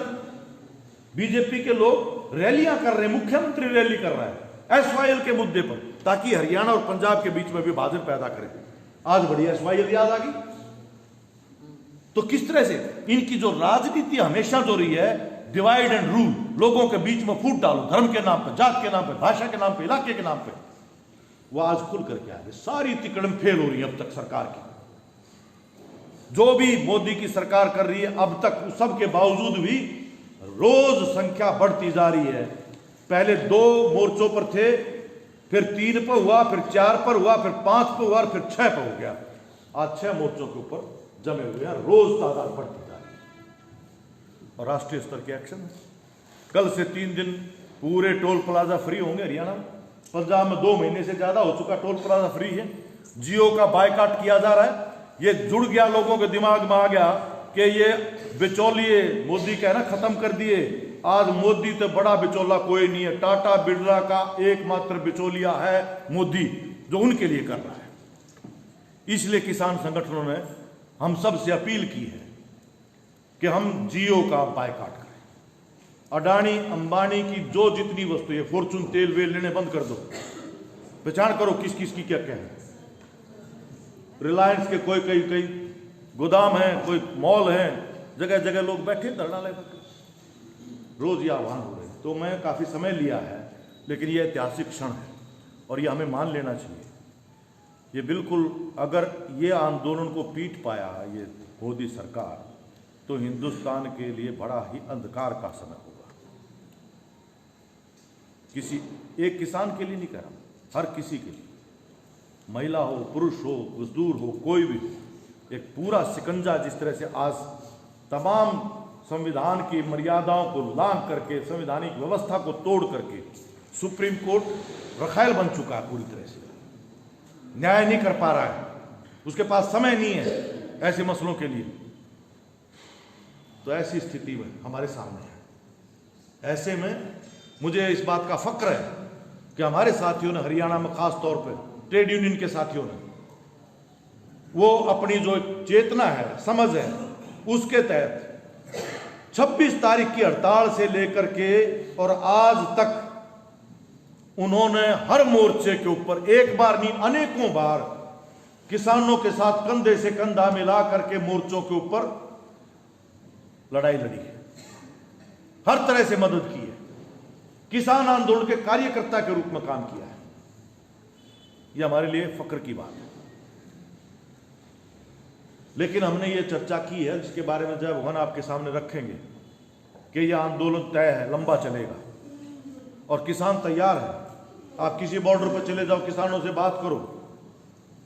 बीजेपी के लोग रैलियां कर रहे हैं, मुख्यमंत्री रैली कर रहा है एसवाईएल के मुद्दे पर, ताकि हरियाणा और पंजाब के बीच में विभाजन पैदा करें। आज बड़ी एसवाईएल याद आ गई। तो किस तरह से इनकी जो राजनीति हमेशा जो रही है, डिवाइड एंड रूल, लोगों के बीच में फूट डालो, धर्म के नाम पे, जात के नाम पे, भाषा के नाम पे, इलाके के नाम पे, वो आज खुल करके आ गए। सारी तिकड़म फेल हो रही है अब तक सरकार की, जो भी मोदी की सरकार कर रही है अब तक, सब के बावजूद भी रोज संख्या बढ़ती जा रही है। पहले 2 मोर्चों पर थे, फिर 3 पर हुआ, फिर 4 पर हुआ, फिर 5 पर हुआ, फिर 6 पर हो गया। आज 6 मोर्चों के ऊपर जमे हुए हैं, रोज तादाद बढ़ती जा रही है। और राष्ट्रीय स्तर के एक्शन है। कल से 3 दिन पूरे टोल प्लाजा फ्री होंगे हरियाणा में। पंजाब में 2 महीने से ज्यादा हो चुका टोल प्लाजा फ्री है। जियो का बायकॉट किया जा रहा है। ये जुड़ गया, लोगों के दिमाग में आ गया कि ये बिचौलिए मोदी कह ना खत्म कर दिए। आज मोदी तो बड़ा बिचौला कोई नहीं है, टाटा बिरला का एकमात्र बिचौलिया है मोदी, जो उनके लिए कर रहा है। इसलिए किसान संगठनों ने हम सब से अपील की है कि हम जियो का बायकॉट करें। अडानी अंबानी की जो जितनी वस्तु है, फॉर्चून तेल वेल लेने बंद कर दो, पहचान करो किस किस की क्या क्या है। रिलायंस के कोई कई गोदाम है, कोई मॉल है, जगह जगह लोग बैठे धरना लेकर रोज ये आह्वान हो रहे हैं। तो मैं काफी समय लिया है, लेकिन ये ऐतिहासिक क्षण है और ये हमें मान लेना चाहिए। ये बिल्कुल, अगर ये आंदोलन को पीट पाया ये मोदी सरकार, तो हिंदुस्तान के लिए बड़ा ही अंधकार का समय होगा। किसी एक किसान के लिए नहीं कह रहा, हर किसी के लिए, महिला हो, पुरुष हो, मजदूर हो, कोई भी हो, एक पूरा शिकंजा जिस तरह से आज तमाम संविधान की मर्यादाओं को लांघ करके, संवैधानिक व्यवस्था को तोड़ करके सुप्रीम कोर्ट रखायल बन चुका है, पूरी तरह से न्याय नहीं कर पा रहा है, उसके पास समय नहीं है ऐसे मसलों के लिए। तो ऐसी स्थिति में हमारे सामने है। ऐसे में मुझे इस बात का फक्र है कि हमारे साथियों ने, हरियाणा में खास तौर पे ट्रेड यूनियन के साथियों ने, वो अपनी जो चेतना है, समझ है, उसके तहत 26 तारीख की हड़ताल से लेकर के और आज तक उन्होंने हर मोर्चे के ऊपर एक बार नहीं अनेकों बार किसानों के साथ कंधे से कंधा मिला करके मोर्चों के ऊपर लड़ाई लड़ी है, हर तरह से मदद की है, किसान आंदोलन के कार्यकर्ता के रूप में काम किया है। यह हमारे लिए फक्र की बात है। लेकिन हमने ये चर्चा की है, जिसके बारे में जय भगवान आपके सामने रखेंगे, कि यह आंदोलन तय है, लंबा चलेगा और किसान तैयार है। आप किसी बॉर्डर पर चले जाओ, किसानों से बात करो,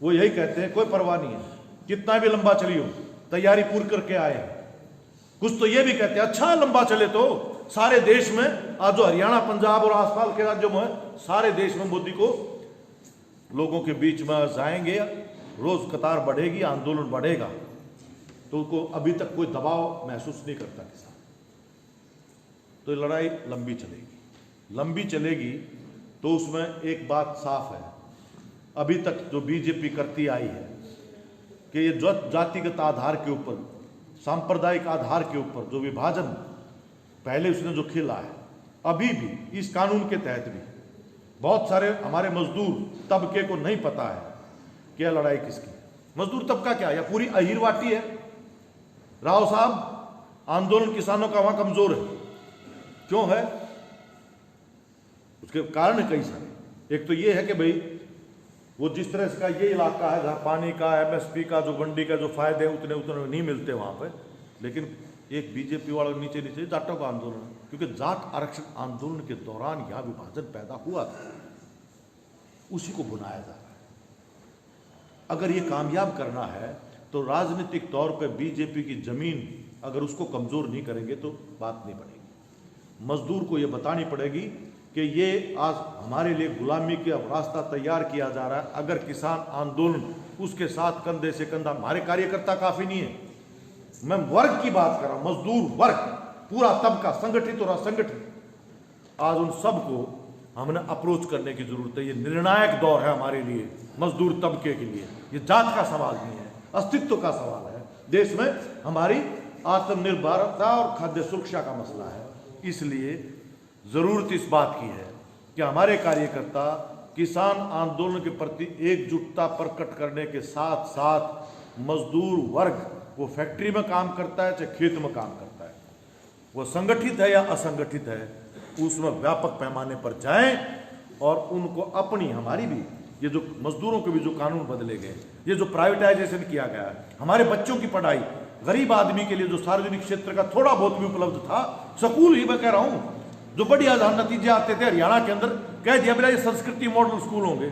वो यही कहते हैं कोई परवाह नहीं है, कितना भी लंबा चलियो, तैयारी पूरी करके आए। कुछ तो ये भी कहते हैं अच्छा लंबा चले तो सारे देश में, आज जो हरियाणा, पंजाब और आसपास के राज्यों में, सारे देश में मोदी को लोगों के बीच में जाएंगे, रोज कतार बढ़ेगी, आंदोलन बढ़ेगा, तो उनको अभी तक कोई दबाव महसूस नहीं करता किसान। तो लड़ाई लंबी चलेगी, लंबी चलेगी। तो उसमें एक बात साफ है, अभी तक जो बीजेपी करती आई है कि ये जातिगत आधार के ऊपर, सांप्रदायिक आधार के ऊपर जो विभाजन पहले उसने जो खेला है, अभी भी इस कानून के तहत भी बहुत सारे हमारे मजदूर तबके को नहीं पता है क्या लड़ाई किसकी है। मजदूर तबका क्या है, या पूरी अहिरवाटी है। राव साहब, आंदोलन किसानों का वहां कमजोर है, क्यों है? उसके कारण कई सारे। एक तो ये है कि भाई वो जिस तरह का ये इलाका है जहाँ पानी का, एमएसपी का, जो मंडी का जो फायदे उतने नहीं मिलते वहाँ पे। लेकिन एक बीजेपी वाला नीचे नीचे जाटों का आंदोलन है, क्योंकि जाट आरक्षण आंदोलन के दौरान यहाँ विभाजन पैदा हुआ था, उसी को बुनाया जा रहा है। अगर ये कामयाब करना है तो राजनीतिक तौर पे बीजेपी की जमीन अगर उसको कमजोर नहीं करेंगे तो बात नहीं बनेगी। मजदूर को ये बतानी पड़ेगी कि ये आज हमारे लिए गुलामी का रास्ता तैयार किया जा रहा है। अगर किसान आंदोलन उसके साथ कंधे से कंधा, हमारे कार्यकर्ता काफी नहीं है, मैं वर्ग की बात कर रहा हूं, मजदूर वर्ग, पूरा तबका, संगठित और असंगठित, आज उन सबको हमने अप्रोच करने की जरूरत है। ये निर्णायक दौर है हमारे लिए, मजदूर तबके के लिए। ये जात का सवाल नहीं है, अस्तित्व का सवाल है। देश में हमारी आत्मनिर्भरता और खाद्य सुरक्षा का मसला है। इसलिए जरूरत इस बात की है कि हमारे कार्यकर्ता किसान आंदोलन के प्रति एकजुटता प्रकट करने के साथ साथ मजदूर वर्ग, वो फैक्ट्री में काम करता है चाहे खेत में काम करता है, वो संगठित है या असंगठित है, उसमें व्यापक पैमाने पर जाएं और उनको अपनी, हमारी भी, ये जो मजदूरों के भी जो कानून बदले गए, ये जो प्राइवेटाइजेशन किया गया है, हमारे बच्चों की पढ़ाई, गरीब आदमी के लिए जो सार्वजनिक क्षेत्र का थोड़ा बहुत भी उपलब्ध था, स्कूल ही मैं कह रहा हूं, जो बढ़िया नतीजे आते थे हरियाणा के अंदर, कह दिया मेरा ये संस्कृति मॉडल स्कूल होंगे,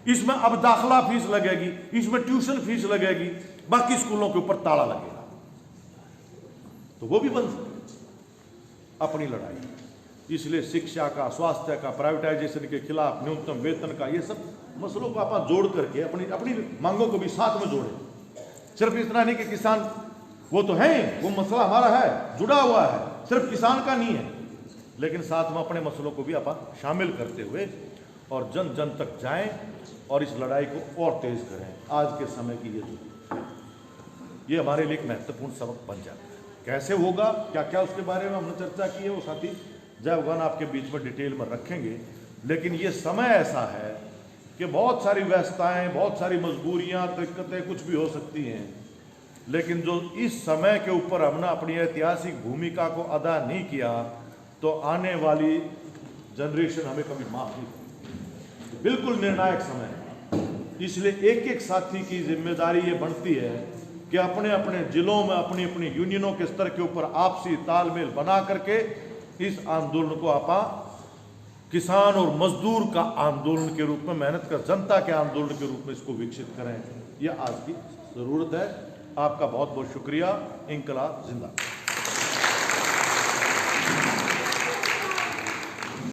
इसमें अब दाखिला फीस लगेगी, इसमें ट्यूशन फीस लगेगी, बाकी स्कूलों के ऊपर ताला लगेगा, तो वो भी बंद सकते अपनी लड़ाई। इसलिए शिक्षा का, स्वास्थ्य का, प्राइवेटाइजेशन के खिलाफ, न्यूनतम वेतन का, ये सब मसलों को आप जोड़ करके अपनी अपनी मांगों को भी साथ में जोड़े। सिर्फ इतना नहीं कि किसान वो तो है, वो मसला हमारा है, जुड़ा हुआ है, सिर्फ किसान का नहीं है, लेकिन साथ में अपने मसलों को भी आप शामिल करते हुए और जन जन तक जाएं और इस लड़ाई को और तेज करें। आज के समय की ये हमारे लिए एक महत्वपूर्ण सबक बन जाता है। कैसे होगा, क्या क्या उसके बारे में हमने चर्चा की है, वो साथी जय भगवान आपके बीच में डिटेल में रखेंगे। लेकिन ये समय ऐसा है कि बहुत सारी व्यस्तताएं, बहुत सारी मजबूरियां, दिक्कतें कुछ भी हो सकती हैं, लेकिन जो इस समय के ऊपर हमने अपनी ऐतिहासिक भूमिका को अदा नहीं किया तो आने वाली जनरेशन हमें कभी माफ नहीं करेगी। बिल्कुल निर्णायक समय है, इसलिए एक एक साथी की जिम्मेदारी ये बनती है कि अपने अपने जिलों में अपनी अपनी यूनियनों के स्तर के ऊपर आपसी तालमेल बना करके इस आंदोलन को आप किसान और मजदूर का आंदोलन के रूप में, मेहनत कर जनता के आंदोलन के रूप में इसको विकसित करें। यह आज की जरूरत है। आपका बहुत बहुत शुक्रिया। इंकलाब जिंदाबाद।